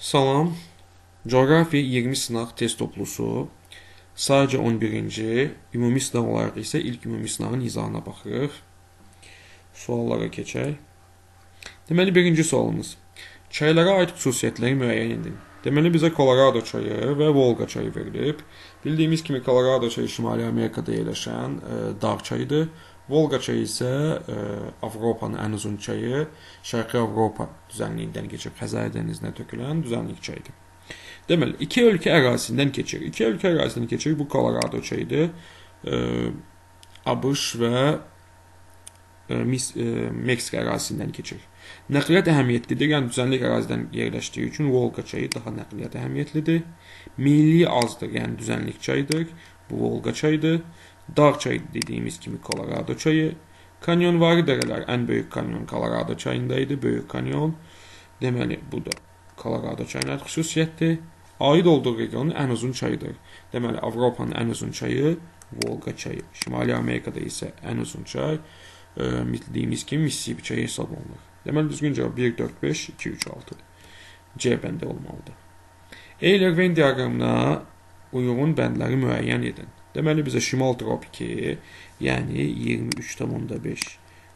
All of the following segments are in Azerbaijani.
Salam. Coğrafya 20 sınaq test toplusu. Sadəcə 11-ci, ümumi sınaq olaraq isə ilk ümumi sınağın izahına baxırıq. Suallara keçək. Deməli, birinci sualımız. Çaylara aid xüsusiyyətləri müəyyən edin. Deməli, bizə Colorado çayı və Volga çayı verilib. Bildiyimiz kimi Colorado çayı Şimali Amerikada yerləşən dağ çayıdır. Volga çayı isə Avropanın ən uzun çayı, Şərqi Avropa düzənliyindən keçib Xəzər dənizinə tökülən düzənlik çayıdır. Deməli, iki ölkə ərazisindən keçir. İki ölkə ərazisindən keçir. Bu Colorado çayıdır. ABŞ və Meksika ərazisindən keçir. Nəqliyyat əhəmiyyətlidir. Yəni düzənlik ərazidən yerləşdiyi üçün Volga çayı daha nəqliyyat əhəmiyyətlidir. Milli azdır, yəni düzənlik çayıdır. Bu Volga çayıdır. Dağ çayı dediyimiz kimi Colorado çayı. Kanyonvari dərələr, ən böyük kanyon Colorado çayında idi, böyük kanyon. Deməli, bu da Colorado çayına xüsusiyyətdir. Aid olduğu regionun ən uzun çayıdır. Deməli, Avropanın ən uzun çayı Volga çayı. Şimali Amerikada isə ən uzun çay bildiyimiz kimi Mississippi çayı hesab olunur. Deməli, düzgün cavab 1, 4, 5, 2, 3, 6. C bəndi olmalıdır. Euler-Venn diaqramına uyğun bəndləri müəyyən edin. Deməli, bizə şimal tropiki, yəni 23,5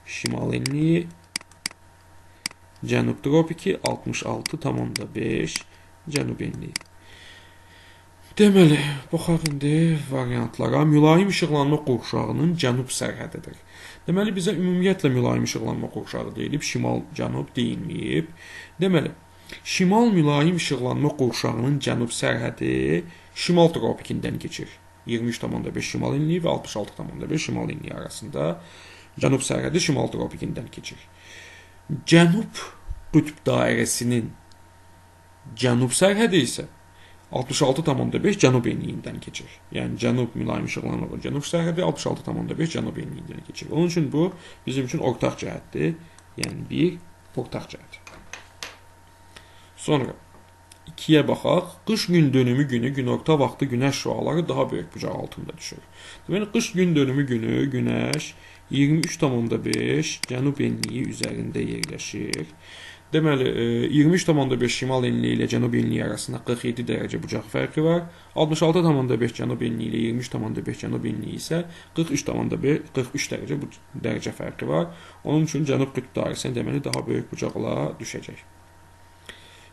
şimal enliyi, cənub tropiki 66,5 cənub enliyi. Deməli, baxaq indi variantlara. Mülayim işıqlanma qurşağının cənub sərhədidir. Deməli, bizə ümumiyyətlə mülayim işıqlanma qurşağı deyilib, şimal-cənub deyilməyib. Deməli, şimal mülayim işıqlanma qurşağının cənub sərhədi şimal tropikindən keçir. 23,5 şimal enliyi və 66,5 şimal enliyi arasında cənub sərhədi şimal tropikindən keçir. Cənub qütb dairəsinin cənub sərhədi isə 66,5 cənub enliyindən keçir. Yəni cənub mülayim işıqlanma cənub sərhədi 66,5 cənub enliyindən keçir. Onun üçün bu bizim üçün ortaq cəhətdir. Yəni bir ortaq cəhət. Sonra 2-yə baxaq. Qış gün dönümü günü günorta vaxtı günəş şüaları daha böyük bucaq altında düşür. Deməli, qış gün dönümü günü günəş 23,5 cənub enliyi üzərində yerləşir. Deməli, 23,5 şimal enliyi ilə cənub enliyi arasında 47 dərəcə bucaq fərqi var. 66,5 cənub enliyi ilə 23,5 cənub enliyi isə 43 dərəcə fərqi var. Onun üçün cənub qütb dairəsinə deməli daha böyük bucaqla düşəcək.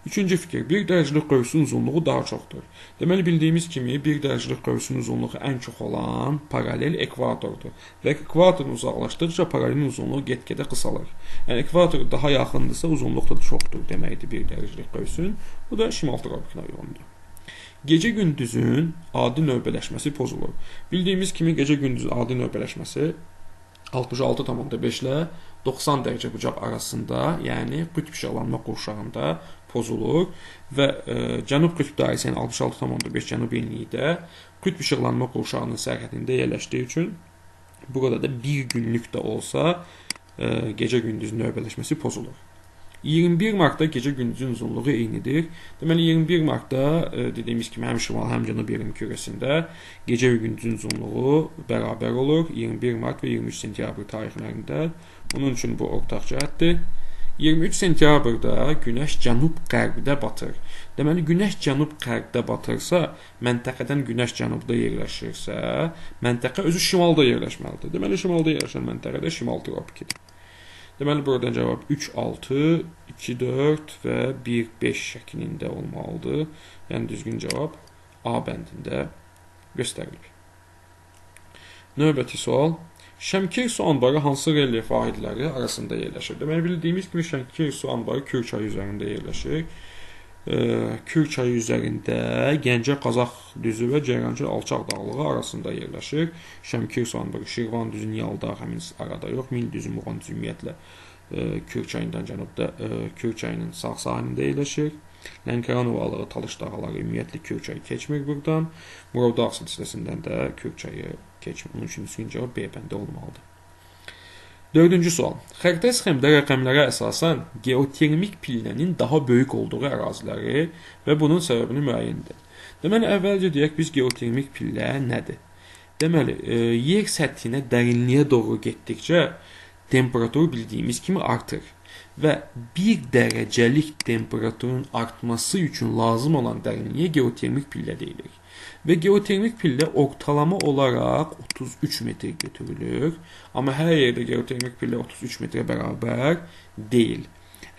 Üçüncü fikir, bir dərəcəlik qövsün uzunluğu daha çoxdur. Deməli, bildiyimiz kimi, bir dərəcəlik qövsün uzunluğu ən çox olan paralel ekvatordur. Və ekvatorun uzaqlaşdıqca paralelin uzunluğu get-gedə qısalır. Yəni, ekvator daha yaxındırsa, uzunluq da çoxdur deməkdir bir dərəcəlik qövsün. Bu da şimal tropikinə uyğundur. Gecə-gündüzün adi növbələşməsi pozulur. Bildiyimiz kimi, gecə-gündüz adi növbələşməsi 66,5 ilə 90 dərəcə bucaq arasında, yəni qütb işıqlanma qurşağında pozulur və cənub qütb dairəsinin 66,5 cənub enliyi də qütb işıqlanma qurşağının sərhədində yerləşdiyi üçün burada da bir günlük də olsa gecə-gündüz növbələşməsi pozulur. 21 martda gecə-gündüzün uzunluğu eynidir. Deməli, 21 martda dediyimiz kimi həm şimal, həm cənub yerin kürəsində gecə və gündüzün uzunluğu bərabər olur. 21 mart və 23 sentyabr tarixlərində. Bunun üçün bu ortaq cəhətdir. 23 sentyabrda günəş cənub-qərbdə batır. Deməli, günəş cənub-qərbdə batırsa, məntəqədən günəş cənubda yerləşirsə, məntəqə özü şimalda yerləşməlidir. Deməli, şimalda yerləşən məntəqədə şimal tropikidir. Deməli, buradan cavab 3, 6, 2, 4 və 1, 5 şəklində olmalıdır. Yəni, düzgün cavab A bəndində göstərilir. Növbəti sual. Şəmkir su anbarı hansı relyef vahidləri arasında yerləşir? Deməli, bildiyimiz kimi Şəmkir su anbarı Kür çayı üzərində yerləşir. Kür çayı üzərində Gəncə, Qazax düzü və Ceyrançıl alçaq dağlığı arasında yerləşir. Şəmkir su anbarı Şirvan düzü, Niyaldağ həmin arada yox. Mil düzü, Muğan düzü ümumiyyətlə Kür çayından cənubda Kür çayının sağ sahilində yerləşir. Lənkəran ovalığı, Talış dağları ümumiyyətlə Kür çayı keçmir buradan. Murovdağ silsiləsindən də Kür çayı keçmir. Onun üçün düzgün cavab B bəndə olmalıdır. Dördüncü sual. Xəritə sxemdə rəqəmlərə əsasən geotermik pillənin daha böyük olduğu əraziləri və bunun səbəbini müəyyən edin. Deməli, əvvəlcə deyək biz geotermik pillə nədir? Deməli, yer səthinə dərinliyə doğru getdikcə temperatur bildiyimiz kimi artır. və 1 dərəcəlik temperaturun artması üçün lazım olan dərinliyə geotermik pillə deyilir. Və geotermik pillə ortalama olaraq 33 metr götürülür. Amma hər yerdə geotermik pillə 33 metrə bərabər deyil.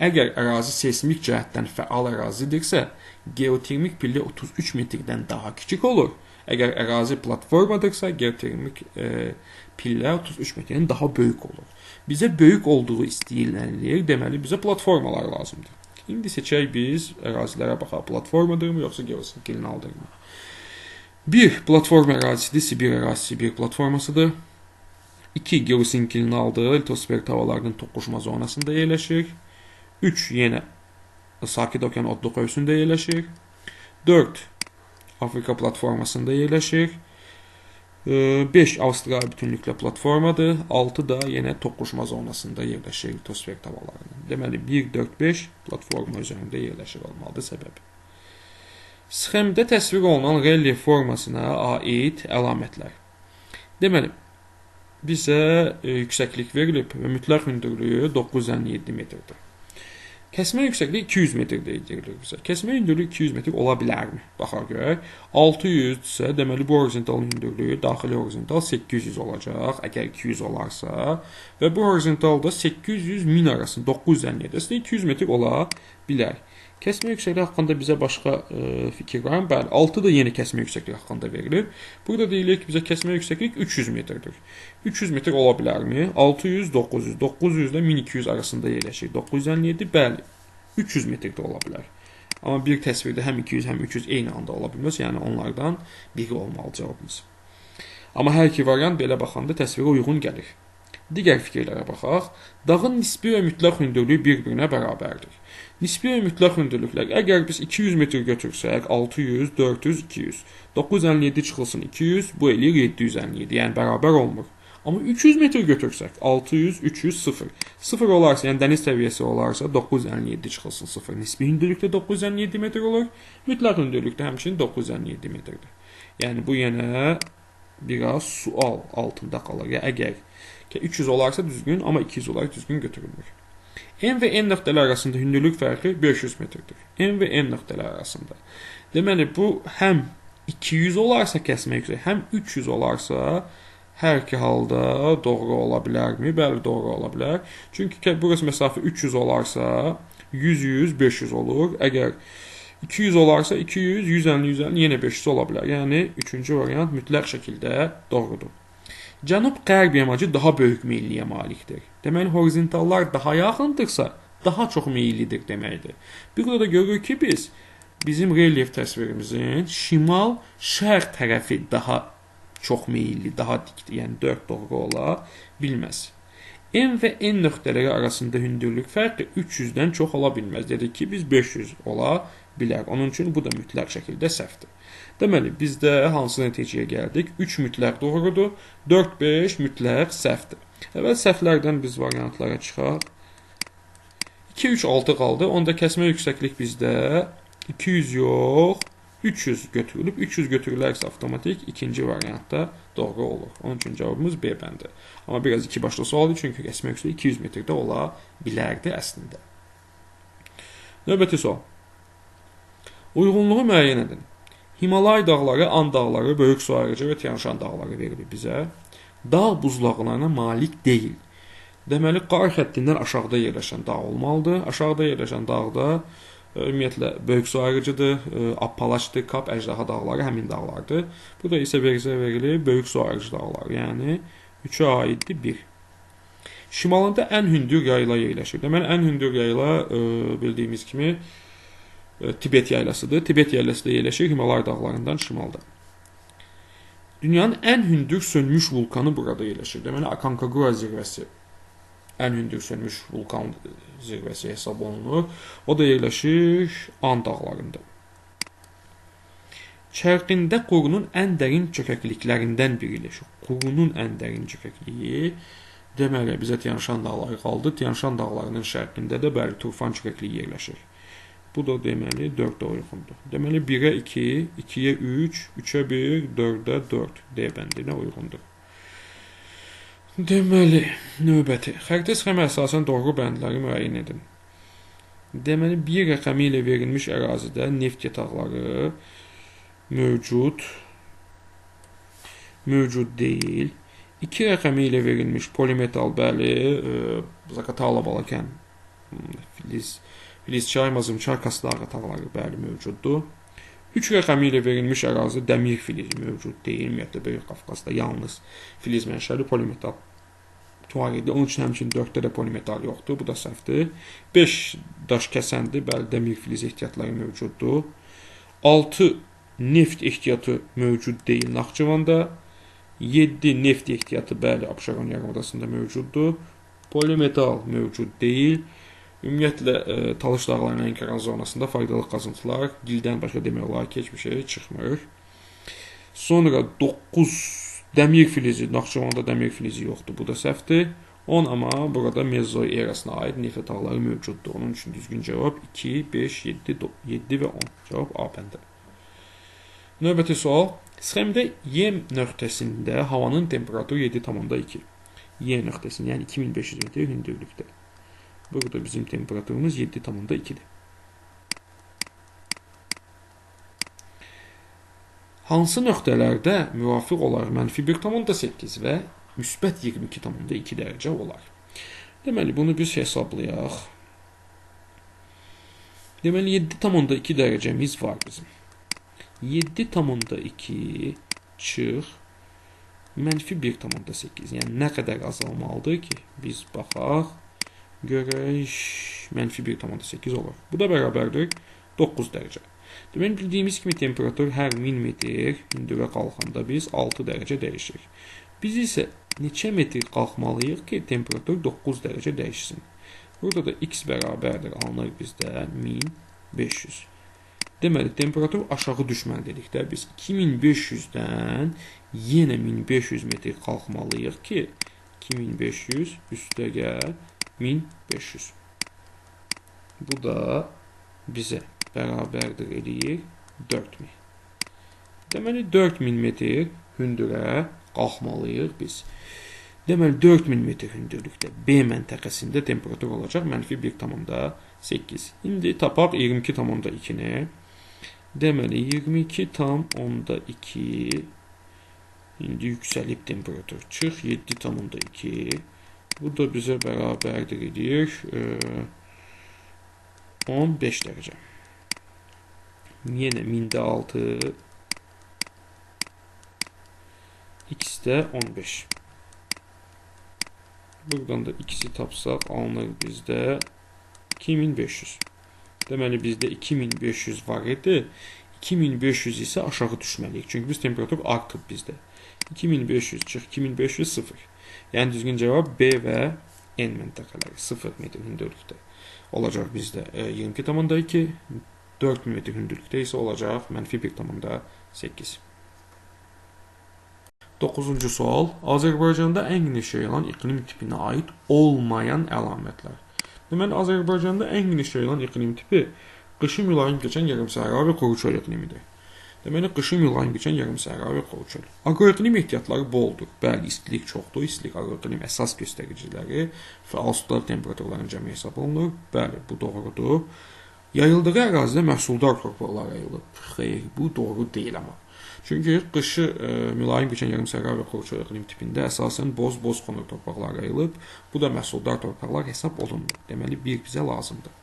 Əgər ərazi seismik cəhətdən fəal ərazidirsə, geotermik pillə 33 metrdən daha kiçik olur. Əgər ərazi platformadırsa, geotermik pillə 33 metrdən daha böyük olur. Bizə böyük olduğu istəyilənilir, deməli bizə platformalar lazımdır. İndi seçək biz ərazilərə baxaq, platformadırmı, yoxsa geosinklinaldırmı? 1. Platforma ərazisidir, Sibir ərazisi bir platformasıdır. 2. Geosinklinaldır, litosfer havalarının toqquşma zonasında yerləşir. 3. Yenə Sakit Okean Otluq Övsündə yerləşir. 4. Afrika platformasında yerləşir. 5. Avstraliya bütünlüklə platformadır. 6 da yenə toqquşma zonasında yerləşir litosfer havalarının. Deməli 1, 4, 5 platforma üzərində yerləşir olmalıdır səbəbi. Sxemdə təsvir olunan relyef formasına aid əlamətlər. Deməli, bizə yüksəklik verilib və mütləq hündürlüyü 957 metrdir. Kəsmə yüksəkliyi 200 metr deyilir bizə. Kəsmə hündürlüyü 200 metr ola bilərmi? Baxaq görək. 600 isə deməli bu horizontal hündürlüyü daxili horizontal 800 olacaq, əgər 200 olarsa və bu horizontalda 800-1000 arasında 957 əslində 200 metr ola bilər. Kəsmə yüksəkliyi haqqında bizə başqa fikir var mı? Bəli, 6 da yeni kəsmə yüksəkliyi haqqında verilir. Burada deyilir ki, bizə kəsmə yüksəklik 300 metrdir. 300 metr ola bilərmi? 600, 900. 900 ilə 1200 arasında yerləşir. 957, bəli, 300 metr də ola bilər. Amma bir təsvirdə həm 200, həm 300 eyni anda ola bilməz. Yəni, onlardan biri olmalı cavabımız. Amma hər iki variant belə baxanda təsvirə uyğun gəlir. Digər fikirlərə baxaq. Dağın nisbi və mütləq hündürlüyü bir-birinə bərabərdir. Nisbi və mütləq hündürlüklər. Əgər biz 200 metr götürsək, 600, 400, 200. 957 çıxılsın 200, bu eləyir 757. Yəni, bərabər olmur. Amma 300 metr götürsək, 600, 300, 0. 0 olarsa, yəni dəniz səviyyəsi olarsa, 957 çıxılsın 0. Nisbi hündürlükdə 957 metr olur. Mütləq hündürlükdə həmçinin 957 metrdir. Yəni, bu yenə biraz sual altında qalır. Yəni, əgər 300 olarsa düzgün, amma 200 olarsa düzgün götürülmür. N və N nöqtələr arasında hündürlük fərqi 500 metrdir. N və N nöqtələr arasında. Deməli, bu həm 200 olarsa kəsmə yüksək, həm 300 olarsa hər iki halda doğru ola bilərmi? Bəli, doğru ola bilər. Çünki burası məsafə 300 olarsa 100, 500 olur. Əgər 200 olarsa 200, 150, 150, yenə 500 ola bilər. Yəni, üçüncü variant mütləq şəkildə doğrudur. Cənub-qərb yamacı daha böyük meyilliyə malikdir. Deməli, horizontallar daha yaxındırsa, daha çox meyillidir deməkdir. Burada da görürük ki, bizim relyef təsvirimizin şimal-şərq tərəfi daha çox meyilli, daha dikdir. Yəni, 4 doğru ola bilməz. N və N nöqtələri arasında hündürlük fərqi 300-dən çox ola bilməz. Dedik ki, biz 500 ola bilər. Onun üçün bu da mütləq şəkildə səhvdir. Deməli, bizdə hansı nəticəyə gəldik? 3 mütləq doğrudur, 4, 5 mütləq səhvdir. Əvvəl səhvlərdən biz variantlara çıxaq. 2, 3, 6 qaldı. Onda kəsmə yüksəklik bizdə 200 yox, 300 götürülüb. 300 götürülərsə avtomatik ikinci variantda doğru olur. Onun üçün cavabımız B bəndi. Amma biraz iki başlı sualdır, çünki kəsmə yüksəklik 200 metrdə ola bilərdi əslində. Növbəti sual. Uyğunluğu müəyyən edin. Himalay dağları, And dağları, Böyük Su Ayrıcı və Tian-Şan dağları verilir bizə. Dağ buzlaqlarına malik deyil. Deməli, qar xəttindən aşağıda yerləşən dağ olmalıdır. Aşağıda yerləşən dağda ümumiyyətlə Böyük Su Ayrıcıdır, Appalaçdır, Kap, Əjdaha dağları həmin dağlardır. Burada isə verizə verilir Böyük Su Ayrıcı dağları, yəni 3-ə aiddir 1. Şimalında ən hündür yayla yerləşir. Deməli, ən hündür yayla bildiyimiz kimi Tibet yaylasıdır. Tibet yaylası da yerləşir Himalay dağlarından şimalda. Dünyanın ən hündür sönmüş vulkanı burada yerləşir. Deməli, Aconcagua zirvəsi ən hündür sönmüş vulkan zirvəsi hesab olunur. O da yerləşir And dağlarında. Şərqində qurunun ən dərin çökəkliklərindən biridir. Qurunun ən dərin çökəkliyi deməli, bizə Tian-Şan dağları qaldı. Tian-Şan dağlarının şərqində də bəli Turfan çökəkliyi yerləşir. Bu da deməli 4-də uyğundur. Deməli 1-ə 2, 2-yə 3, 3-ə 1, 4-ə 4 D bəndinə uyğundur. Deməli, növbəti. Xəritə sxemə əsasən doğru bəndləri müəyyən edin. Deməli, bir rəqəmi ilə verilmiş ərazidə neft yataqları mövcud deyil. 2 rəqəmi ilə verilmiş polimetal, bəli, Zaqatala, Balakən, Filizçay, Mazımçay, Kaslar yataqları, bəli, mövcuddur. 3 rəqəmi ilə verilmiş ərazi dəmir filizi mövcud deyil. Ümumiyyətlə, Böyük Qafqazda yalnız filiz mənşəli polimetal var idi. Onun üçün həmçinin 4-də də polimetal yoxdur. Bu da səhvdir. 5 daş kəsəndir. Bəli, dəmir filiz ehtiyatları mövcuddur. 6 neft ehtiyatı mövcud deyil Naxçıvanda. 7 neft ehtiyatı, bəli, Abşeron yarımadasında mövcuddur. Polimetal mövcud deyil. Ümumiyyətlə, Talış dağlarının Lənkəran zonasında faydalı qazıntılar dildən başqa demək olar ki, heç bir şey çıxmır. Sonra 9 dəmir filizi, Naxçıvanda dəmir filizi yoxdur. Bu da səhvdir. 10 amma burada Mezozoy erasına aid neft yataqları mövcuddur. Onun üçün düzgün cavab 2, 5, 7 və 10. Cavab A bəndə. Növbəti sual. Sxemdə Y nöqtəsində havanın temperaturu 7,2. Y nöqtəsində, yəni 2500 metr hündürlükdə. Burada bizim temperaturumuz 7,2'dir. Hansı nöqtələrdə müvafiq olaraq -1,8 və müsbət 22,2 dərəcə olar? Deməli, bunu biz hesablayaq. Deməli, 7,2 dərəcəmiz var bizim. 7,2 çıx -1,8. Yəni, nə qədər azalmalıdır ki, biz baxaq, görək, -1,8 olur. Bu da bərabərdir 9 dərəcə. Deməli, bildiyimiz kimi temperatur hər 1000 metr hündürə qalxanda biz 6 dərəcə dəyişir. Biz isə neçə metr qalxmalıyıq ki, temperatur 9 dərəcə dəyişsin? Burada da x bərabərdir, alınır bizdə 1500. Deməli, temperatur aşağı düşməlidir də. Biz 2500-dən yenə 1500 metr qalxmalıyıq ki, 2500 üstəgəl 1500. Bu da bizə bərabərdir eləyir 4000. Deməli, 4000 metr hündürə qalxmalıyıq biz. Deməli, 4000 metr hündürlükdə B məntəqəsində temperatur olacaq -1,8. İndi tapaq 22,2-ni. Deməli, 22,2 indi yüksəlib temperatur çıx 7,2. Bu da bizə bərabərdir edir 15 dərəcə. Yenə 1000-də 6, x-də 15. Buradan da x-i tapsaq, alınır bizdə 2500. Deməli, bizdə 2500 var idi. 2500 isə aşağı düşməliyik. Çünki biz temperatur artıb bizdə. 2500 çıx 2500 0. Yəni, düzgün cavab B və N məntəqələri 0 metr hündürlükdə olacaq bizdə 22,2. 4000 metr hündürlükdə isə olacaq -1,8. 9-cu sual. Azərbaycanda ən geniş yayılan iqlim tipinə aid olmayan əlamətlər. Deməli, Azərbaycanda ən geniş yayılan iqlim tipi qışı mülayim keçən yarımsəhra və quru çöl iqlimidir. Deməli, qışı mülayim keçən yarımsəhra və quru çöl. Aqroiqlim ehtiyatları boldur. Bəli, istilik çoxdur. İstilik aqroiqlim əsas göstəriciləri fəal sular temperaturlarının cəmi hesab olunur. Bəli, bu doğrudur. Yayıldığı ərazidə məhsuldar torpaqlar yayılıb. Xeyr, bu doğru deyil amma. Çünki qışı mülayim keçən yarımsəhra və quru çöl iqlim tipində əsasən boz xonur torpaqlar yayılıb. Bu da məhsuldar torpaqlar hesab olunmur. Deməli, bir bizə lazımdır.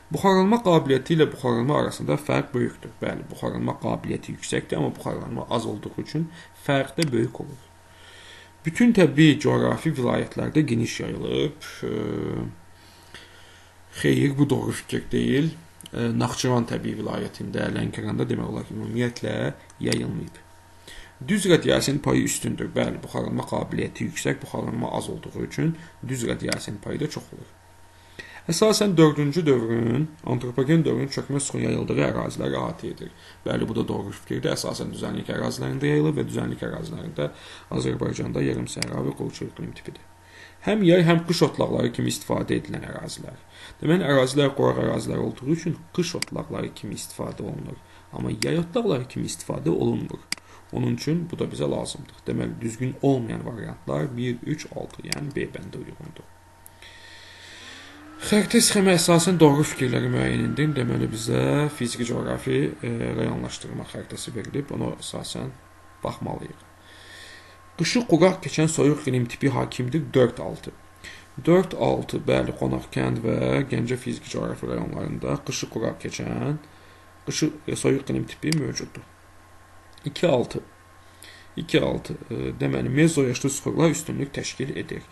Buxarlanma qabiliyyəti ilə buxarlanma arasında fərq böyükdür. Bəli, buxarlanma qabiliyyəti yüksəkdir, amma buxarlanma az olduğu üçün fərq də böyük olur. Bütün təbii coğrafi vilayətlərdə geniş yayılıb. Xeyr, bu doğru fikir deyil. Naxçıvan təbii vilayətində, Lənkəranda demək olar ki, ümumiyyətlə yayılmayıb. Düz radiasiyanın payı üstündür. Bəli, buxarlanma qabiliyyəti yüksək, buxarlanma az olduğu üçün düz radiasiyanın payı da çox olur. Əsasən 4-cü dövrün, antropogen dövrün çökmə suxun yayıldığı ərazilər əhatə edir. Bəli, bu da doğru fikirdir. Əsasən düzənlik ərazilərində yayılır və düzənlik ərazilərində Azərbaycanda yarımsəhra və quru çöl iqlim tipidir. Həm yay, həm qış otlaqları kimi istifadə edilən ərazilər. Deməli, ərazilər quraq ərazilər olduğu üçün qış otlaqları kimi istifadə olunur. Amma yay otlaqları kimi istifadə olunmur. Onun üçün bu da bizə lazımdır. Deməli, düzgün olmayan variantlar 1, 3, 6, yəni B bəndə uyğundur. Xəritə sxemə əsasən doğru fikirləri müəyyən edin. Deməli, bizə fiziki coğrafi rayonlaşdırma xəritəsi verilib. Ona əsasən baxmalıyıq. Qışı quraq keçən soyuq iqlim tipi hakimdir 4-6. 4-6 bəli, Qonaqkənd və Gəncə fiziki coğrafi rayonlarında qışı quraq keçən soyuq iqlim tipi mövcuddur. 2-6 deməli mezoyaşlı süxurlar üstünlük təşkil edir.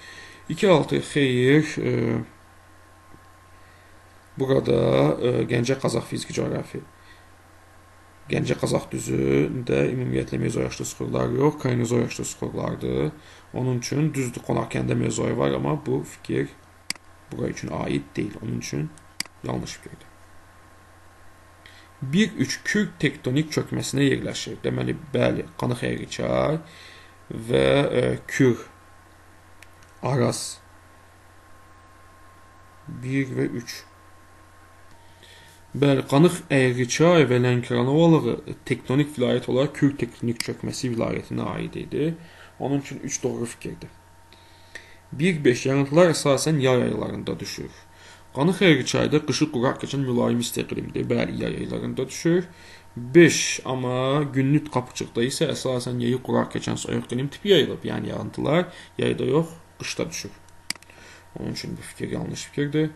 2-6 xeyr, burada Gəncə Qazax fiziki coğrafi Gəncə Qazax düzündə ümumiyyətlə mezoyaşlı süxurlar yox, kainozoyaşlı süxurlardır. Onun üçün düzdür, Qonaqkəndə mezoy var, amma bu fikir bura üçün aid deyil. Onun üçün yanlış fikirdir. 1-3 Kür tektonik çökməsinə yerləşir. Deməli, bəli, Qanıq-Əyriçay və Kür Araz 1 və 3. Bəli, Qanıq-Əyriçay və Lənkəran ovalığı tektonik vilayət olaraq Kür tektonik çökməsi vilayətinə aid idi. Onun üçün 3 doğru fikirdir. 1-5 Yağıntılar əsasən yay aylarında düşür. Qanıq-Əyriçayda qışı quraq keçən mülayim isti iqlimdir. Bəli, yay aylarında düşür. 5 amma günlük qapıçıqda isə əsasən yayı quraq keçən soyuq iqlim tipi yayılıb. Yəni yağıntılar yayda yox, qışda düşür. Onun üçün bu fikir yanlış fikirdir.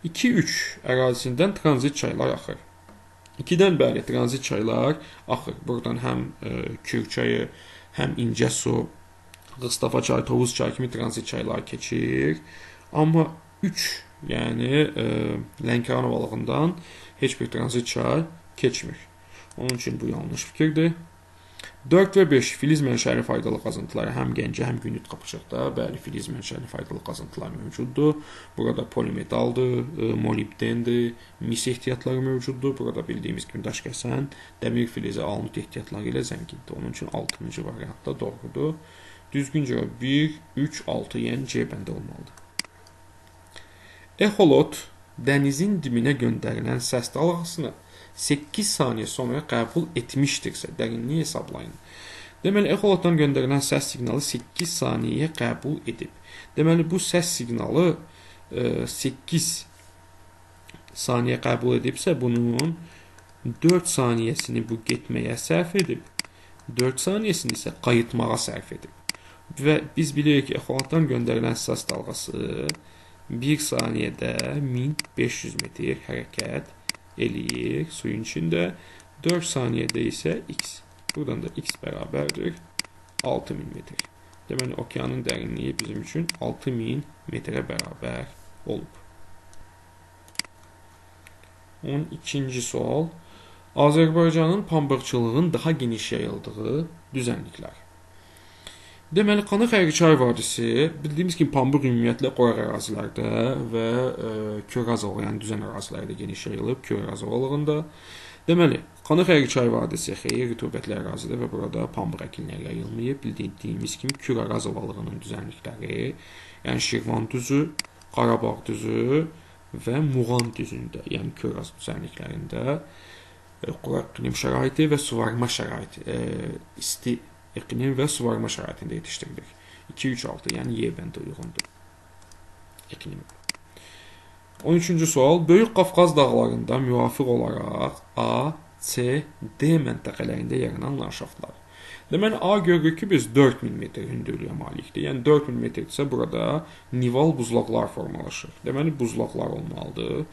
2-3 ərazisindən tranzit çaylar axır. 2-dən bəli, tranzit çaylar axır. Buradan həm Kür çayı, həm İncəsu, Qıstafa çayı, Tovuz çayı kimi tranzit çaylar keçir. Amma 3, yəni Lənkəran ovalığından heç bir tranzit çay keçmir. Onun üçün bu yanlış fikirdir. 4 və 5 filiz mənşəli faydalı qazıntıları həm Gəncə, həm Gündüz qapıçıqda bəli filiz mənşəli faydalı qazıntılar mövcuddur. Burada polimetaldır, molibdendir, mis ehtiyatları mövcuddur. Burada bildiyimiz kimi daşkəsən, dəmir filizi, almut ehtiyatları ilə zəngindir. Onun üçün 6-cı variantda doğrudur. Düzgün cavab 1, 3, 6, yəni C bəndə olmalıdır. Echolot dənizin dibinə göndərilən səs dalğasını 8 saniyə sonra qəbul etmişdirsə, dərinliyi hesablayın. Deməli, echolotdan göndərilən səs siqnalı 8 saniyəyə qəbul edib. Deməli, bu səs siqnalı 8 saniyə qəbul edibsə, bunun 4 saniyəsini bu getməyə sərf edib, 4 saniyəsini isə qayıtmağa sərf edib. Və biz bilirik ki, echolotdan göndərilən səs dalğası 1 saniyədə 1500 metr hərəkət eləyir suyun içində. 4 saniyədə isə x. Buradan da x bərabərdir 6000 metr. Deməli, okeanın dərinliyi bizim üçün 6000 metrə bərabər olub. 12-ci sual. Azərbaycanın pambıqçılığın daha geniş yayıldığı düzənliklər. Deməli, Qanıq-Əyriçay vadisi bildiyimiz kimi pambıq ümumiyyətlə quraq ərazilərdə və Köraz ovalı, yəni düzən ərazilərdə geniş yayılıb, Köraz ovalığında. Deməli, Qanıq-Əyriçay vadisi xeyli rütubətli ərazidə və burada pambıq əkinləri yayılmayıb. Bildiyimiz kimi Köraz ovalığının düzənlikləri, yəni Şirvan düzü, Qarabağ düzü və Muğan düzündə, yəni Köraz düzənliklərində quraq iqlim şəraiti və suvarma şəraiti, isti iqlim və suvarma şəraitində yetişdirilir. 2-3-6, yəni Y bəndə uyğundur. İqlim. 13-cü sual. Böyük Qafqaz dağlarında müvafiq olaraq A, C, D məntəqələrində yaranan landşaftlar. Deməli, A görürük ki, biz 4000 metr hündürlüyə malikdir. Yəni 4000 metrdirsə, burada nival buzlaqlar formalaşır. Deməli, buzlaqlar olmalıdır.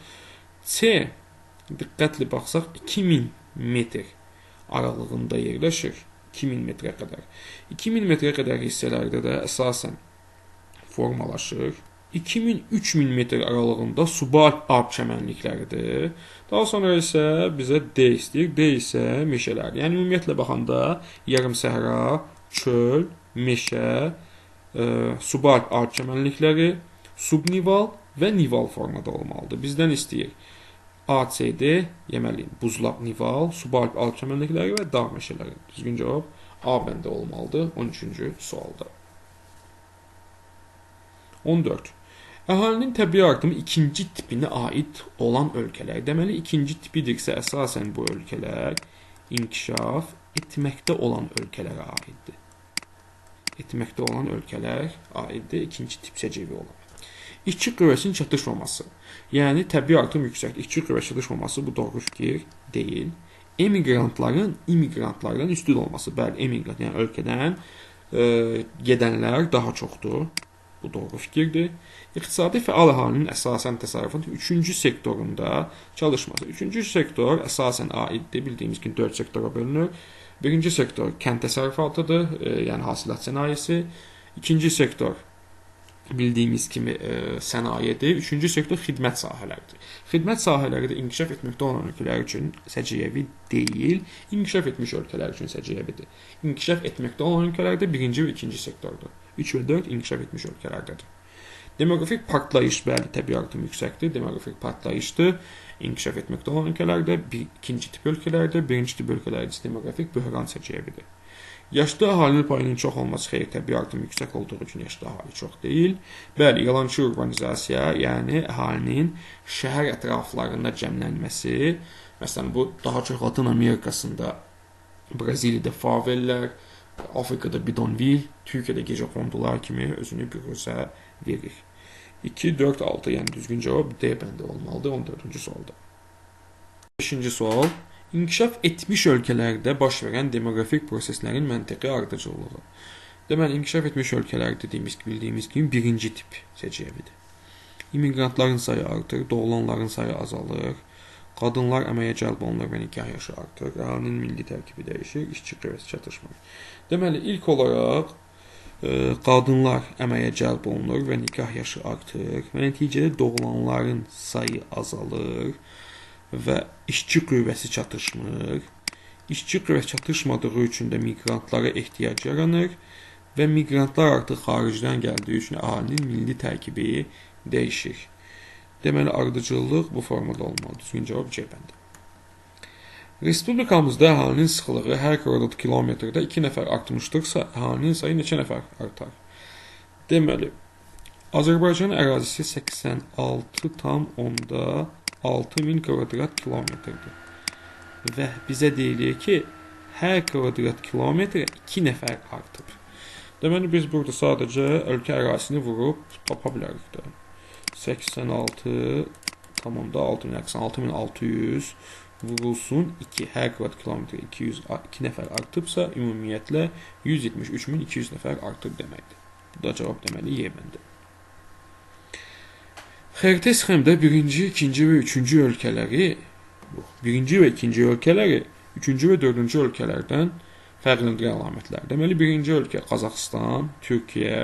C, diqqətli baxsaq, 2000 metr aralığında yerləşir. 2000 metrə qədər. 2000 metrə qədər hissələrdə də əsasən formalaşır. 2000-3000 metr aralığında subalp çəmənlikləridir. Daha sonra isə bizə D istəyir. D isə meşələr. Yəni ümumiyyətlə baxanda yarım səhra, çöl, meşə, subalp çəmənlikləri, subnival və nival formada olmalıdır. Bizdən istəyir ACD, deməli, buzlaq nival, subalp çəmənlikləri və dağ meşələri. Düzgün cavab A bəndə olmalıdır 13-cü sualda. 14. Əhalinin təbii artımı ikinci tipinə aid olan ölkələr. Deməli, ikinci tipidirsə əsasən bu ölkələr inkişaf etməkdə olan ölkələrə aiddir. Etməkdə olan ölkələr aiddir. İkinci tip SCV olur. İşçi qüvvəsinin çatışmaması. Yəni təbii artım yüksəkdir. İşçi qüvvəsi çatışmaması bu doğru fikir deyil. Emigrantların immigrantlardan üstün olması. Bəli, emigrant, yəni ölkədən gedənlər daha çoxdur. Bu doğru fikirdir. İqtisadi fəal əhalinin əsasən təsərrüfatın 3-cü sektorunda çalışması. 3-cü sektor əsasən aiddir. Bildiyimiz kimi 4 sektora bölünür. Birinci sektor kənd təsərrüfatıdır, yəni hasilat sənayesi. İkinci sektor bildiyimiz kimi sənayedir. Üçüncü sektor xidmət sahələridir. Xidmət sahələri də inkişaf etməkdə olan ölkələr üçün səciyyəvi deyil, inkişaf etmiş ölkələr üçün səciyyəvidir. İnkişaf etməkdə olan ölkələrdə birinci və ikinci sektordur. 3 və 4 inkişaf etmiş ölkələrdədir. Demoqrafik partlayış, bəli, təbii artım yüksəkdir. Demoqrafik partlayışdır. İnkişaf etməkdə olan ölkələrdə, ikinci tip ölkələrdə, birinci tip ölkələrdə isə demoqrafik böhran səciyyəvidir. Yaşlı əhalinin payının çox olması xeyr, təbii artım yüksək olduğu üçün yaşlı əhali çox deyil. Bəli, yalançı urbanizasiya, yəni əhalinin şəhər ətraflarında cəmlənməsi, məsələn, bu daha çox Latın Amerikasında, Braziliyada favellər, Afrikada bidonvil, Türkiyədə gecə kondular kimi özünü büruzə verir. 2, 4, 6, yəni düzgün cavab D bəndi olmalıdır 14-cü sualda. 5-ci sual. İnkişaf etmiş ölkələrdə baş verən demoqrafik proseslərin məntiqi ardıcıllığı. Deməli, inkişaf etmiş ölkələr bildiyimiz kimi birinci tip səciyyəvidir. İmmigrantların sayı artır, doğulanların sayı azalır, qadınlar əməyə cəlb olunur və nikah yaşı artır, əhalinin milli tərkibi dəyişir, işçi qüvvəsi çatışmır. Deməli, ilk olaraq qadınlar əməyə cəlb olunur və nikah yaşı artır və nəticədə doğulanların sayı azalır və işçi qüvvəsi çatışmır. İşçi qüvvəsi çatışmadığı üçün də miqrantlara ehtiyac yaranır və miqrantlar artıq xaricdən gəldiyi üçün əhalinin milli tərkibi dəyişir. Deməli, ardıcıllıq bu formada olmalı. Düzgün cavab C bəndi. Respublikamızda əhalinin sıxlığı hər kvadrat kilometrdə 2 nəfər artmışdırsa, əhalinin sayı neçə nəfər artar? Deməli, Azərbaycanın ərazisi 86,6 kvadrat kilometrdir. Və bizə deyilir ki, hər kvadrat kilometrə 2 nəfər artır. Deməli, biz burada sadəcə ölkə ərazisini vurub tapa bilərik də. 86,6 6600 vurulsun 2, hər kvadrat kilometrə 202 nəfər artıbsa, ümumiyyətlə 173.200 nəfər artıb deməkdir. Bu da cavab deməli Y bəndi. Xəritə sxemdə birinci, ikinci və üçüncü ölkələri, birinci və ikinci ölkələri, üçüncü və dördüncü ölkələrdən fərqləndirən əlamətlər. Deməli, birinci ölkə Qazaxıstan, Türkiyə,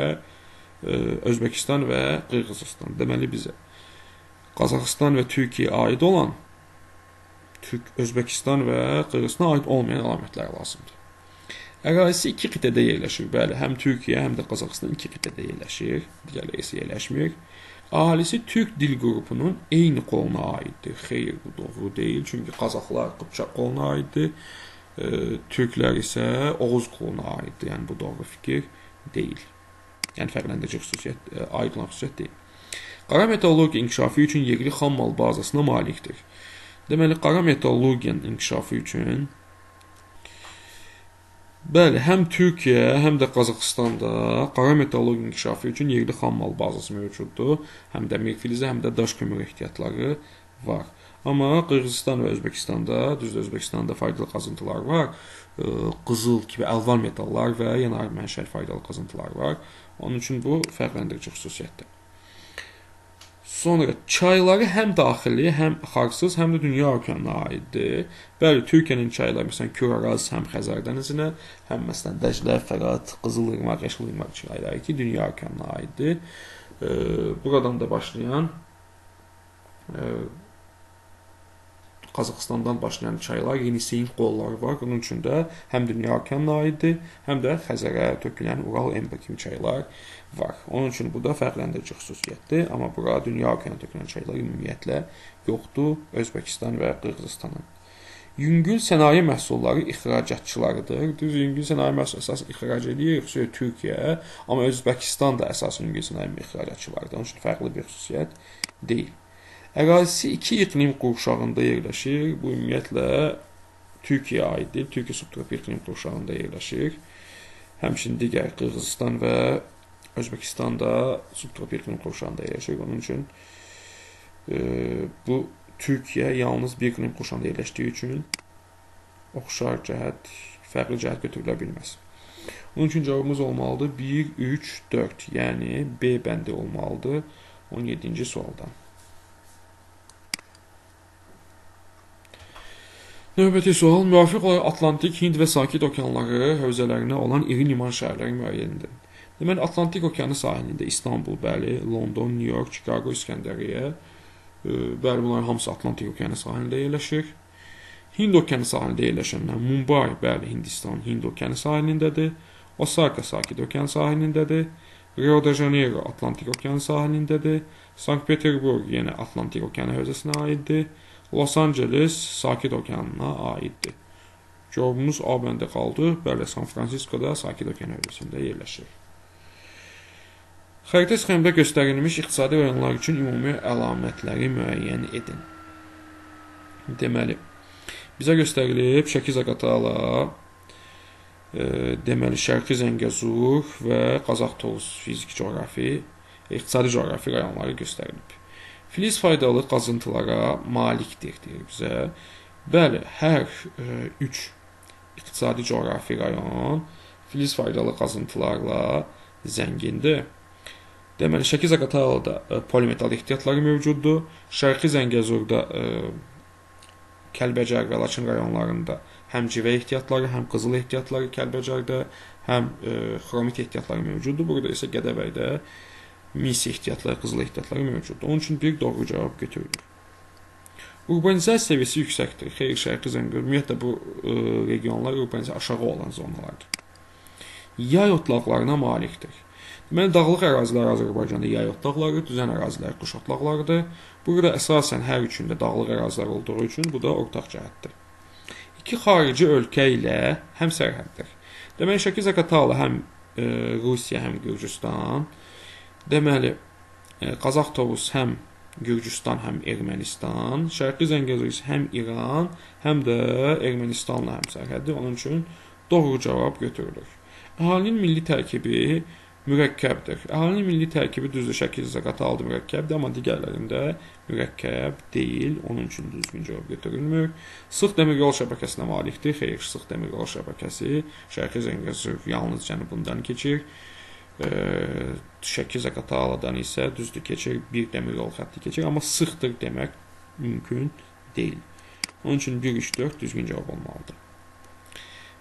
Özbəkistan və Qırğızistan. Deməli, bizə Qazaxıstan və Türkiyəyə aid olan, Özbəkistan və Qırğızistana aid olmayan əlamətlər lazımdır. Ərazisi 2 qitədə yerləşir. Bəli, həm Türkiyə, həm də Qazaxıstan 2 qitədə yerləşir. Digərləri isə yerləşmir. Ahalisi Türk dil qrupunun eyni qoluna aiddir. Xeyr, bu doğru deyil. Çünki Qazaxlar Qıpçaq qoluna aiddir. Türklər isə Oğuz qoluna aiddir. Yəni, bu doğru fikir deyil. Yəni, fərqləndirici xüsusiyyət, aid olan xüsusiyyət deyil. Qara metallurgiya inkişafı üçün yerli xammal bazasına malikdir. Deməli, qara metallurgiyanın inkişafı üçün bəli, həm Türkiyə, həm də Qazaxıstanda qara metallurgiya inkişafı üçün yerli xammal bazası mövcuddur. Həm dəmir filizi, həm də daş kömür ehtiyatları var. Amma Qırğızistan və Özbəkistanda, düzdür, Özbəkistanda faydalı qazıntılar var. Qızıl kimi əlvan metallar və yanar mənşəli faydalı qazıntılar var. Onun üçün bu fərqləndirici xüsusiyyətdir. Sonra çayları həm daxili, həm xarsız, həm də dünya okeanına aiddir. Bəli, Türkiyənin çayları, məsələn, Kür Araz, həm Xəzər dənizinə, həm məsələn Dəclə, Fərat, Qızılırmaq, Yaşılırmaq çayları ki, dünya okeanına aiddir. Buradan da başlayan Qazaxıstandan başlayan çaylar, Yeniseyın qolları var. Bunun üçün də həm dünya okeanına aiddir, həm də Xəzərə tökülən Ural, Emba kimi çaylar var. Onun üçün bu da fərqləndirici xüsusiyyətdir. Amma bura dünya okeanına tökülən çaylar ümumiyyətlə yoxdur Özbəkistan və Qırğızistanın. Yüngül sənaye məhsulları ixracatçılarıdır. Düz yüngül sənaye məhsulları əsas ixrac edir, xüsusilə Türkiyə, amma Özbəkistan da əsas yüngül sənaye ixracatçılarıdır. Onun üçün fərqli bir xüsusiyyət deyil. Ərazisi 2 iqlim qurşağında yerləşir. Bu ümumiyyətlə Türkiyəyə aiddir. Türkiyə subtropik iqlim qurşağında yerləşir. Həmçinin digər Qırğızistan və Özbəkistan da subtropik iqlim qurşağında yerləşir. Onun üçün bu Türkiyə yalnız bir iqlim qurşağında yerləşdiyi üçün oxşar cəhət, fərqli cəhət götürülə bilməz. Onun üçün cavabımız olmalıdır 1, 3, 4. Yəni B bəndi olmalıdır 17-ci sualdan. Növbəti sual. Müvafiq olaraq Atlantik, Hind və Sakit okeanları hövzələrinə olan iri liman şəhərləri müəyyən edin. Deməli, Atlantik okeanı sahilində İstanbul, bəli, London, New York, Chicago, İskəndəriyyə, bəli, bunlar hamısı Atlantik okeanı sahilində yerləşir. Hind okeanı sahilində yerləşənlər Mumbai, bəli, Hindistan, Hind okeanı sahilindədir. Osaka, Sakit okeanı sahilindədir. Rio de Janeiro, Atlantik okeanı sahilindədir. Sankt-Peterburg, yenə Atlantik okeanı hövzəsinə aiddir. Los Angeles, Sakit okeanına aiddir. Cavabımız A bəndə qaldı. Bəli, San Francisco'da Sakit okeanı hövzəsində yerləşir. Xəritə sxemdə göstərilmiş iqtisadi rayonlar üçün ümumi əlamətləri müəyyən edin. Deməli, bizə göstərilib Şəki-Zaqatala, deməli, Şərqi Zəngəzur və Qazax-Tovuz fiziki coğrafi, iqtisadi coğrafi rayonları göstərilib. Filiz faydalı qazıntılara malikdir, deyir bizə. Bəli, hər 3 iqtisadi coğrafi rayon filiz faydalı qazıntılarla zəngindir. Deməli, Şəki-Zaqatalada polimetal ehtiyatları mövcuddur. Şərqi Zəngəzurda Kəlbəcər və Laçın rayonlarında həm civə ehtiyatları, həm qızıl ehtiyatları Kəlbəcərdə, həm xromit ehtiyatları mövcuddur. Burada isə Gədəbəydə mis ehtiyatları, qızıl ehtiyatları mövcuddur. Onun üçün bir doğru cavab götürülür. Urbanizasiya səviyyəsi yüksəkdir. Xeyr, Şərqi Zəngəzur, ümumiyyətlə bu regionlar urbanizasiya aşağı olan zonalardır. Yay otlaqlarına malikdir. Deməli, dağlıq ərazilər Azərbaycanda yay otlaqları, düzən ərazilər quş otlaqlarıdır. Burada əsasən hər üçündə dağlıq ərazilər olduğu üçün bu da ortaq cəhətdir. İki xarici ölkə ilə həm sərhəddir. Deməli, Şəki-Zaqatala həm Rusiya, həm Gürcüstan. Deməli, Qazax-Tovuz həm Gürcüstan, həm Ermənistan. Şərqi Zəngəzur isə həm İran, həm də Ermənistanla həm sərhəddir. Onun üçün doğru cavab götürülür. Əhalinin milli tərkibi mürəkkəbdir. Əhalinin milli tərkibi düzdür, Şəki-Zaqatala mürəkkəbdir, amma digərlərində mürəkkəb deyil. Onun üçün düzgün cavab götürülmür. Sıx dəmir yol şəbəkəsinə malikdir. Xeyr, sıx dəmir yol şəbəkəsi Şərqi Zəngəzur yalnız cənubundan keçir. Şəki-Zaqataladan isə düzdür keçir, bir dəmir yol xətti keçir, amma sıxdır demək mümkün deyil. Onun üçün 1-3-4 düzgün cavab olmalıdır.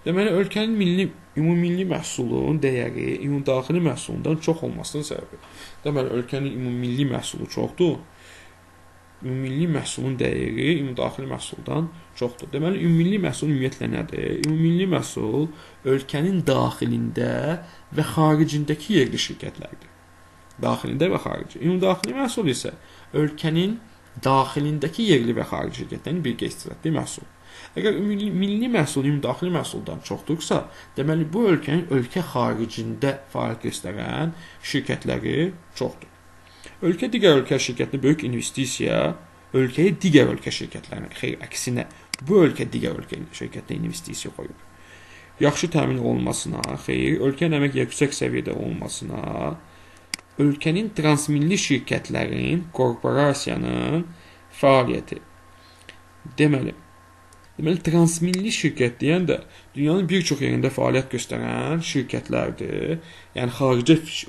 Deməli, ölkənin ümumilli məhsulun dəyəri ümumdaxili məhsulundan çox olmasının səbəbi. Deməli, ölkənin ümumilli məhsulu çoxdur. Ümumilli məhsulun dəyəri ümumdaxili məhsuldan çoxdur. Deməli, ümumilli məhsul ümumiyyətlə nədir? Ümumilli məhsul ölkənin daxilində və xaricindəki yerli şirkətlərdir. Daxilində və xarici. Ümumdaxili məhsul isə ölkənin daxilindəki yerli və xarici şirkətlərin birgə istifadə etdiyi məhsul. Əgər milli məhsul ümumdaxili məhsuldan çoxdursa, deməli bu ölkənin ölkə xaricində fəaliyyət göstərən şirkətləri çoxdur. Ölkə digər ölkə şirkətinə böyük investisiya, ölkəyə digər ölkə şirkətlərinə, xeyr, əksinə, bu ölkə digər ölkə şirkətinə investisiya qoyub. Yaxşı təmin olunmasına, xeyr, ölkənin əmək yüksək səviyyədə olmasına, ölkənin transmilli şirkətlərin, korporasiyanın fəaliyyəti. Deməli, transmilli şirkət deyən də dünyanın bir çox yerində fəaliyyət göstərən şirkətlərdir. Yəni,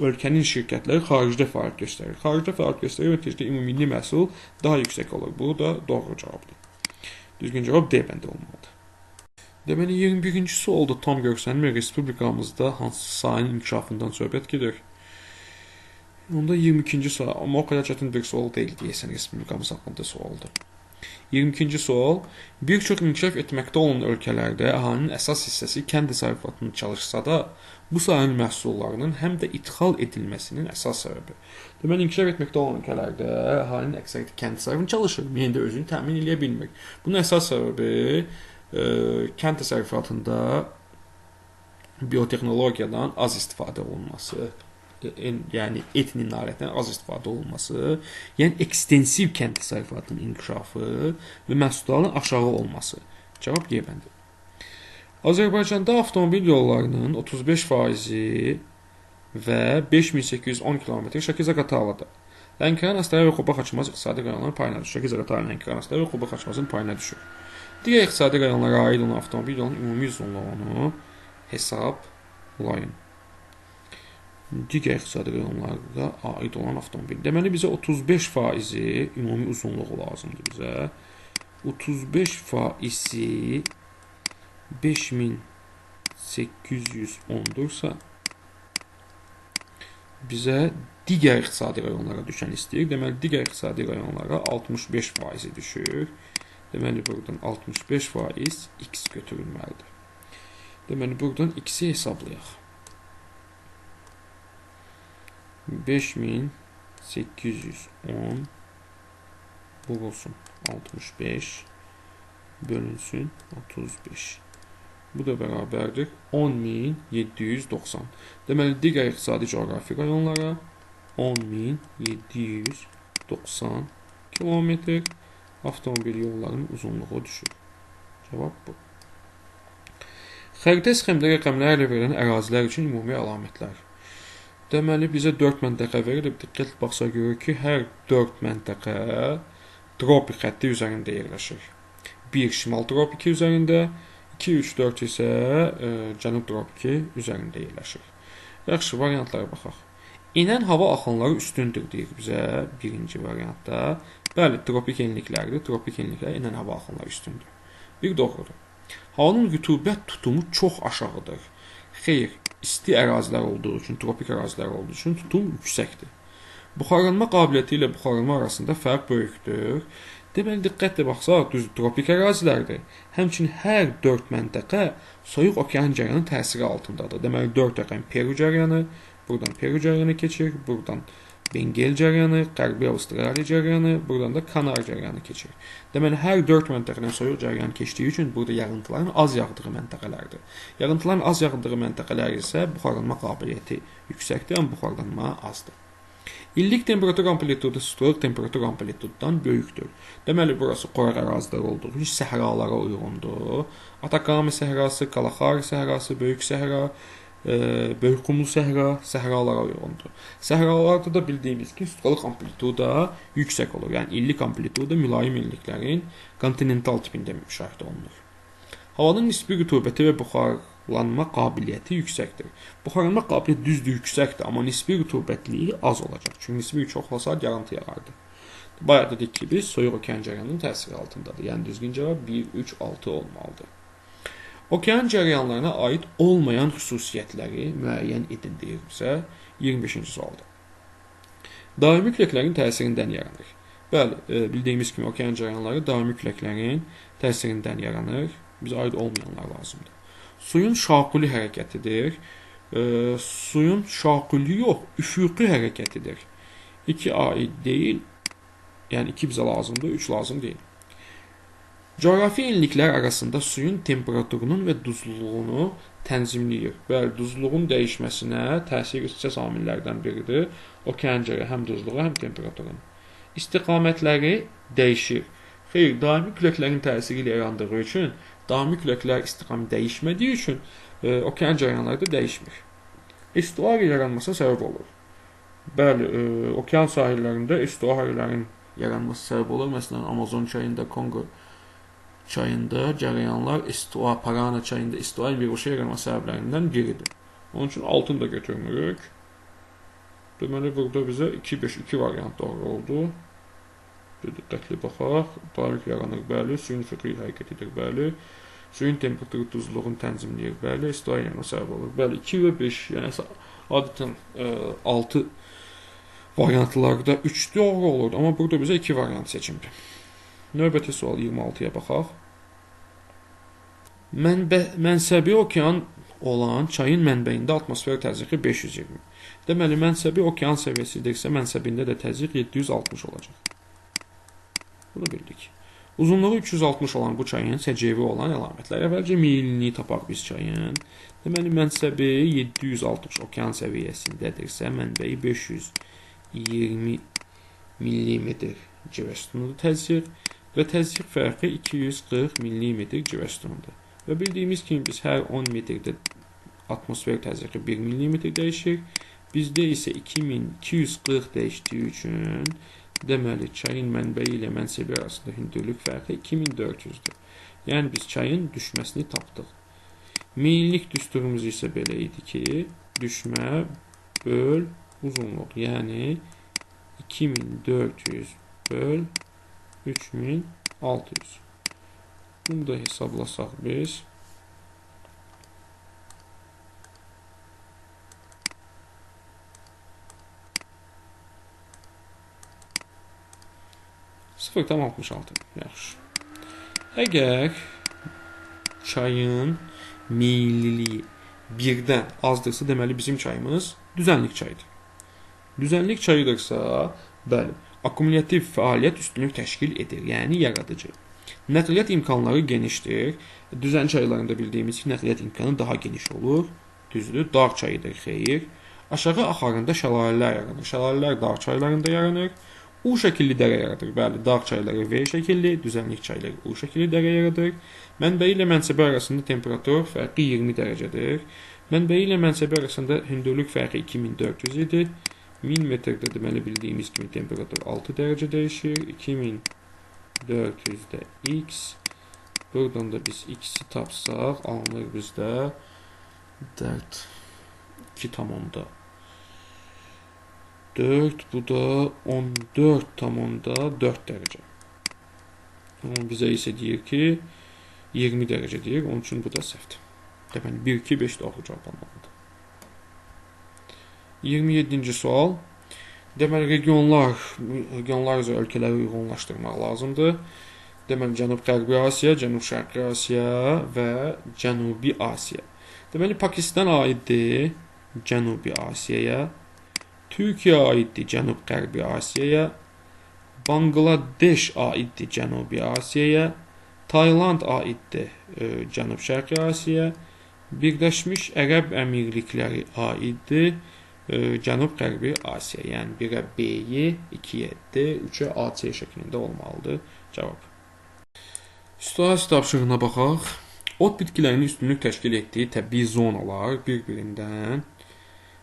ölkənin şirkətləri xaricdə fəaliyyət göstərir. Xaricdə fəaliyyət göstərir və tezdə ümumilli məhsul daha yüksək olur. Bu da doğru cavabdır. Düzgün cavab D bəndə olmalıdır. Deməli, 21-ci sualda tam görsənmir respublikamızda hansı sahənin inkişafından söhbət gedir. Onda 22-ci sual, amma o qədər çətin bir sual deyil deyəsən, respublikamız haqqında sualdır. 22-ci sual. Bir çox inkişaf etməkdə olan ölkələrdə əhalinin əsas hissəsi kənd təsərrüfatını çalışsa da, bu sahənin məhsullarının həm də idxal edilməsinin əsas səbəbi. Deməli, inkişaf etməkdə olan ölkələrdə əhalinin əksəriyyəti kənd təsərrüfatını çalışır, yəni də özünü təmin edə bilmir. Bunun əsas səbəbi kənd təsərrüfatında biotexnologiyadan az istifadə olunması. Yəni etnin nailiyyətindən az istifadə olunması, yəni ekstensiv kənd təsərrüfatının inkişafı və məhsulların aşağı olması. Cavab Y bəndi. Azərbaycanda avtomobil yollarının 35% və 5810 km Şəki-Zaqatalıdır. Lənkəran, Astara və Xoba Xaçmaz iqtisadi rayonların payına düşür. Şəki-Zaqatala, Lənkəran, Astara və Xoba Xaçmazın payına düşür. Digər iqtisadi rayonlara aid olan avtomobil yolunun ümumi uzunluğunu hesablayın. Digər iqtisadi rayonlara aid olan avtomobil. Deməli, bizə 35% ümumi uzunluğu lazımdır bizə. 35% 5810-dursa, bizə digər iqtisadi rayonlara düşən istəyir. Deməli, digər iqtisadi rayonlara 65% düşür. Deməli, buradan 65% x götürülməlidir. Deməli, buradan x-i hesablayaq. 5810 vurulsun 65 bölünsün 35. Bu da bərabərdir 10.790. Deməli, digər iqtisadi coğrafi rayonlara 10.790 kilometr avtomobil yollarının uzunluğu düşür. Cavab bu. Xəritə sxemdə rəqəmlərlə verilən ərazilər üçün ümumi əlamətlər. Deməli, bizə 4 məntəqə verilib. Diqqətli baxsa görür ki, hər 4 məntəqə tropik xətti üzərində yerləşir. 1 şimal tropiki üzərində, 2, 3, 4 isə cənub tropiki üzərində yerləşir. Yaxşı, variantlara baxaq. İnən hava axınları üstündür, deyir bizə birinci variantda. Bəli, tropik enliklərdir. Tropik enliklər inən hava axınları üstündür. Bir doğrudur. Havanın rütubət tutumu çox aşağıdır. Xeyr, isti ərazilər olduğu üçün, tropik ərazilər olduğu üçün tutum yüksəkdir. Buxarlanma qabiliyyəti ilə buxarlanma arasında fərq böyükdür. Deməli, diqqətlə baxsaq, düz tropik ərazilərdir. Həmçinin hər 4 məntəqə soyuq okean cəryanı təsiri altındadır. Deməli, 4 rəqəm Peru cəryanı, buradan Peru cəryanı keçir, buradan Bengel cəryanı, Qərbi Avstraliya cəryanı, buradan da Kanar cəryanı keçir. Deməli, hər 4 məntəqədən soyuq cəryan keçdiyi üçün burada yağıntıların az yağdığı məntəqələrdir. Yağıntıların az yağdığı məntəqələr isə buxarlanma qabiliyyəti yüksəkdir, amma buxarlanma azdır. İllik temperatur amplitudu soyuq temperatur amplituddan böyükdür. Deməli, burası qoyaq ərazilər olduğu üçün səhralara uyğundur. Atakami səhrası, Kalahari səhrası, Böyük səhra, Böyük qumlu səhra, səhralara uyğundur. Səhralarda da bildiyimiz ki, sualıq amplituda yüksək olur. Yəni, illik amplituda mülayim illiklərin kontinental tipində müşahidə olunur. Havanın nisbi rütubəti və buxarlanma qabiliyyəti yüksəkdir. Buxarlanma qabiliyyəti düzdür, yüksəkdir, amma nisbi rütubətliyi az olacaq. Çünki nisbi çoxlasa yağıntı yağardı. Bayaq dedik ki, biz soyuq okean cəryanının təsiri altındadır. Yəni, düzgün cavab 1, 3, 6 olmalıdır. Okean cəryanlarına aid olmayan xüsusiyyətləri müəyyən edin deyir bizə 25-ci sualda. Daimi küləklərin təsirindən yaranır. Bəli, bildiyimiz kimi okean cəryanları daimi küləklərin təsirindən yaranır. Bizə aid olmayanlar lazımdır. Suyun şaquli hərəkətidir. Suyun şaquli yox, üfüqi hərəkətidir. 2 aid deyil, yəni 2 bizə lazımdır, 3 lazım deyil. Coğrafi enliklər arasında suyun temperaturunun və duzluluğunu tənzimləyir. Bəli, duzluğun dəyişməsinə təsir edəcək amillərdən biridir. Okean cəryanı həm duzluğu, həm temperaturun. İstiqamətləri dəyişir. Xeyr, daimi küləklərin təsiri ilə yarandığı üçün, daimi küləklər istiqamət dəyişmədiyi üçün okean cəryanları da dəyişmir. Estuari yaranmasına səbəb olur. Bəli, okean sahillərində estuarilərin yaranması səbəb olur. Məsələn, Amazon çayında, Kongo çayında cəryanlar Parana çayında estuari birbaşa yaranma səbəblərindən biridir. Onun üçün altını da götürmürük. Deməli, burada bizə 2-5-2 variant doğru oldu. Diqqətli baxaq. Daimi yaranır, bəli. Suyun üfüqi hərəkət edir, bəli. Suyun temperaturu duzluğunu tənzimləyir, bəli. Estuari yaranma səbəb olur. Bəli, 2 və 5, yəni adətən 6 variantlarda 3 doğru olurdu, amma burada bizə 2 variant seçimdir. Növbəti sual 26-ya baxaq. Mənsəbi okean olan çayın mənbəyində atmosfer təzyiqi 520. Deməli, mənsəbi okean səviyyəsidirsə, mənsəbində də təzyiq 760 olacaq. Bunu bildik. Uzunluğu 360 olan bu çayın səciyyəvi olan əlamətlər. Əvvəlcə milini tapaq biz çayın. Deməli, mənsəbi 760 okean səviyyəsindədirsə, mənbəyi 520 millimetr civə sütunudur təzyiq və təzyiq fərqi 240 millimetr civə sütunudur. Və bildiyimiz kimi biz hər 10 metrdə atmosfer təzyiqi 1 mm dəyişir. Bizdə isə 2240 dəyişdiyi üçün deməli çayın mənbəyi ilə mənsəbi arasında hündürlük fərqi 2400-dür. Yəni biz çayın düşməsini tapdıq. Meyillik düsturumuz isə belə idi ki, düşmə böl uzunluq, yəni 2400 böl 3600. Bunu da hesablasaq biz. Sıfırdan 66. Yaxşı. Əgər çayın meyilliliyi birdən azdırsa, deməli bizim çayımız düzənlik çayıdır. Düzənlik çayıdırsa, bəli, akkumulyativ fəaliyyət üstünlük təşkil edir, yəni yaradıcı. Nəqliyyat imkanları genişdir. Düzən çaylarında bildiyimiz ki, nəqliyyat imkanı daha geniş olur. Düzdür, dağ çayıdır, xeyir. Aşağı axarında şəlalələr yaranır. Şəlalələr dağ çaylarında yaranır. U şəkilli dərə yaradır. Bəli, dağ çayları V şəkilli, düzənlik çayları U şəkilli dərə yaradır. Mənbəyi ilə mənsəbi arasında temperatur fərqi 20 dərəcədir. Mənbəyi ilə mənsəbi arasında hündürlük fərqi 2400 idi. 1000 metrdə deməli bildiyimiz kimi temperatur 6 dərəcə dəyişir. 2400-də x. Buradan da biz x-i tapsaq, alınır bizdə 4. 2,4. Bu da 14,4 dərəcə. Bizə isə deyir ki, 20 dərəcə deyir. Onun üçün bu da səhvdir. Deməli, 1, 2, 5 doğru cavab almalıdır. 27-ci sual. Deməli, regionlar üzrə ölkələri uyğunlaşdırmaq lazımdır. Deməli, Cənub-Qərbi Asiya, Cənub-Şərqi Asiya və Cənubi Asiya. Deməli, Pakistan aiddir Cənubi Asiyaya. Türkiyə aiddir Cənub-Qərbi Asiyaya. Bangladeş aiddir Cənubi Asiyaya. Tayland aiddir Cənub-Şərqi Asiyaya. Birləşmiş Ərəb Əmirlikləri aiddir Cənub-Qərbi Asiya. Yəni 1-ə B-yi, 2-yə D, 3-ə AC şəklində olmalıdır cavab. Situasiya tapşırığına baxaq. Ot bitkilərinin üstünlük təşkil etdiyi təbii zonalar bir-birindən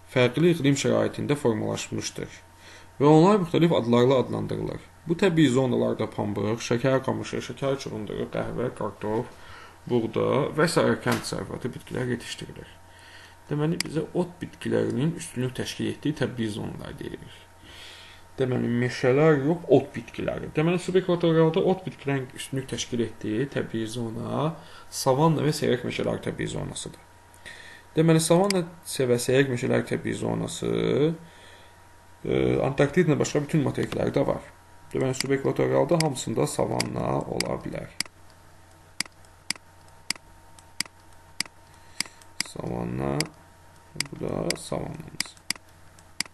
fərqli iqlim şəraitində formalaşmışdır və onlar müxtəlif adlarla adlandırılır. Bu təbii zonalarda pambıq, şəkər qamışı, şəkər çuğunduru, qəhvə, kartof, buğda və s. kənd təsərrüfatı bitkilər yetişdirilir. Deməli, bizə ot bitkilərinin üstünlük təşkil etdiyi təbii zonalar deyilir. Deməli, meşələr yox, ot bitkiləri. Deməli, subekvatorialda ot bitkilərin üstünlük təşkil etdiyi təbii zona savanna və seyrək meşələr təbii zonasıdır. Deməli, savanna və seyrək meşələr təbii zonası Antarktidlə başqa bütün materiklərdə var. Deməli, subekvatorialda hamısında savanna ola bilər. Savanna, bu da savannamız.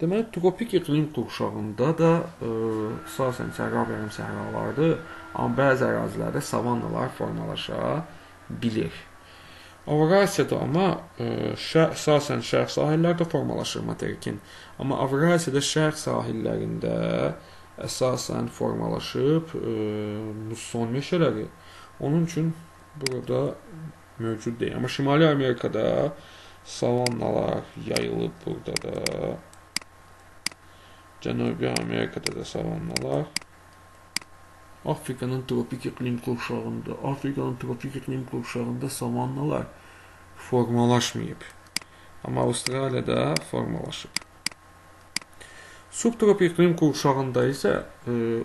Deməli, tropik iqlim qurşağında da əsasən səhra və yarım-səhralardır, amma bəzi ərazilərdə savannalar formalaşa bilir. Avrasiyada amma əsasən şərq sahillərdə formalaşır materikin, amma Avrasiyada şərq sahillərində əsasən formalaşıb musson meşələri. Onun üçün burada mövcud deyil. Amma Şimali Amerikada savannalar yayılıb burada da. Cənubi Amerikada da savannalar. Afrikanın tropik iqlim qurşağında savannalar formalaşmayıb. Amma Avstraliyada formalaşıb. Subtropik iqlim qurşağında isə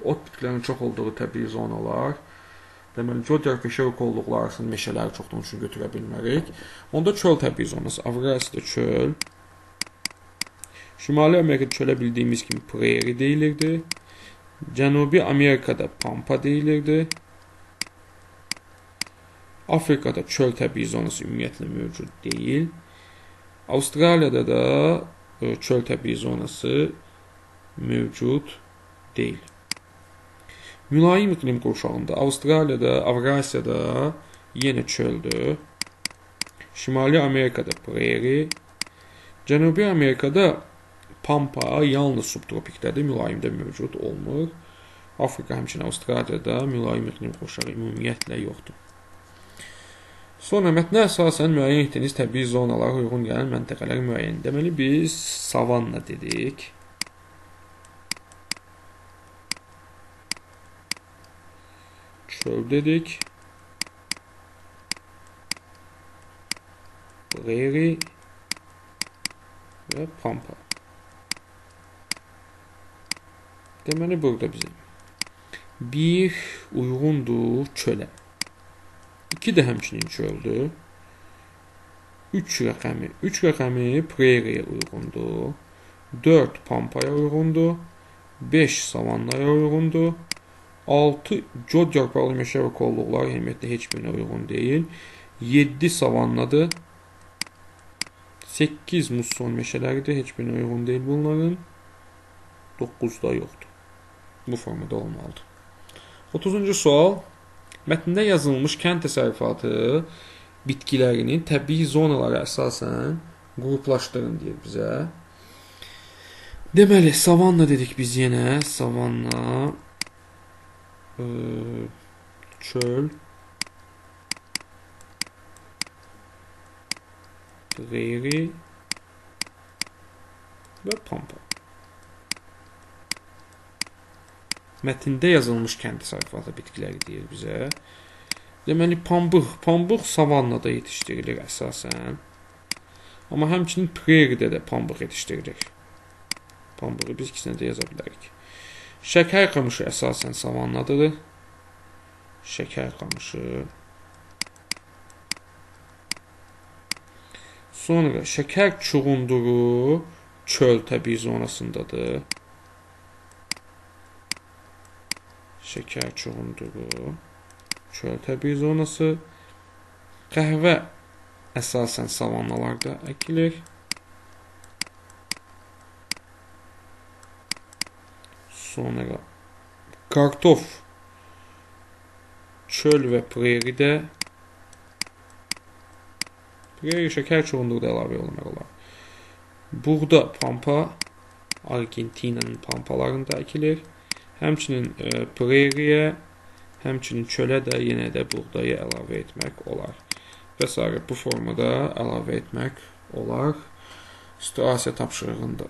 ot bitkilərinin çox olduğu təbii zonalar. Deməli, Jodar peşə kolluqları arasında meşələri çoxdan üçün götürə bilmərik. Onda çöl təbii zonası. Avrasiyada çöl. Şimali Amerikada çölə bildiyimiz kimi prairie deyilirdi. Cənubi Amerikada pampa deyilirdi. Afrikada çöl təbii zonası ümumiyyətlə mövcud deyil. Avstraliyada da çöl təbii zonası mövcud deyil. Mülayim iqlim qurşağında Avstraliyada, Avrasiyada yenə çöldür. Şimali Amerikada prairie. Cənubi Amerikada pampa yalnız subtropikdədir, mülayimdə mövcud olmur. Afrika həmçinin Avstraliyada mülayim iqlim qurşağı ümumiyyətlə yoxdur. Sonra mətnə əsasən müəyyən etdiyiniz təbii zonalara uyğun gələn məntəqələr müəyyən. Deməli biz savanna dedik. Çöl dedik. Prairie və pampa. Deməli burada bizim 1 uyğundur çölə. 2 də həmçinin çöldür. 3 rəqəmi prairieyə uyğundur. 4 pampaya uyğundur. 5 savannaya uyğundur. 6 cod yarpaqlı meşə və kolluqlar ümumiyyətlə heç birinə uyğun deyil. 7 savannadır. 8 musson meşələridir. Heç birinə uyğun deyil bunların. 9 da yoxdur. Bu formada olmalıdır. 30-cu sual. Mətndə yazılmış kənd təsərrüfatı bitkilərinin təbii zonalara əsasən qruplaşdırın deyir bizə. Deməli, savanna dedik biz yenə. Savanna, çöl, prairie və pampa. Mətndə yazılmış kənd təsərrüfatı bitkiləri deyir bizə. Deməli, pambıq savannada yetişdirilir əsasən. Amma həmçinin prairiedə də pambıq yetişdirilir. Pambığı biz ikisinə də yaza bilərik. Şəkər qamışı əsasən savannadır. Şəkər qamışı. Sonra şəkər çuğunduru çöl təbii zonasındadır. Şəkər çuğunduru çöl təbii zonası. Qəhvə əsasən savannalarda əkilir. Sonra kartof çöl və prairiedə. Prairie şəkər çuğundurda əlavə olunmaq olar. Buğda pampa Argentinanın pampalarında əkilir. Həmçinin prairieyə, həmçinin çölə də yenə də buğdayı əlavə etmək olar. Və s. bu formada əlavə etmək olar. Situasiya tapşırığında.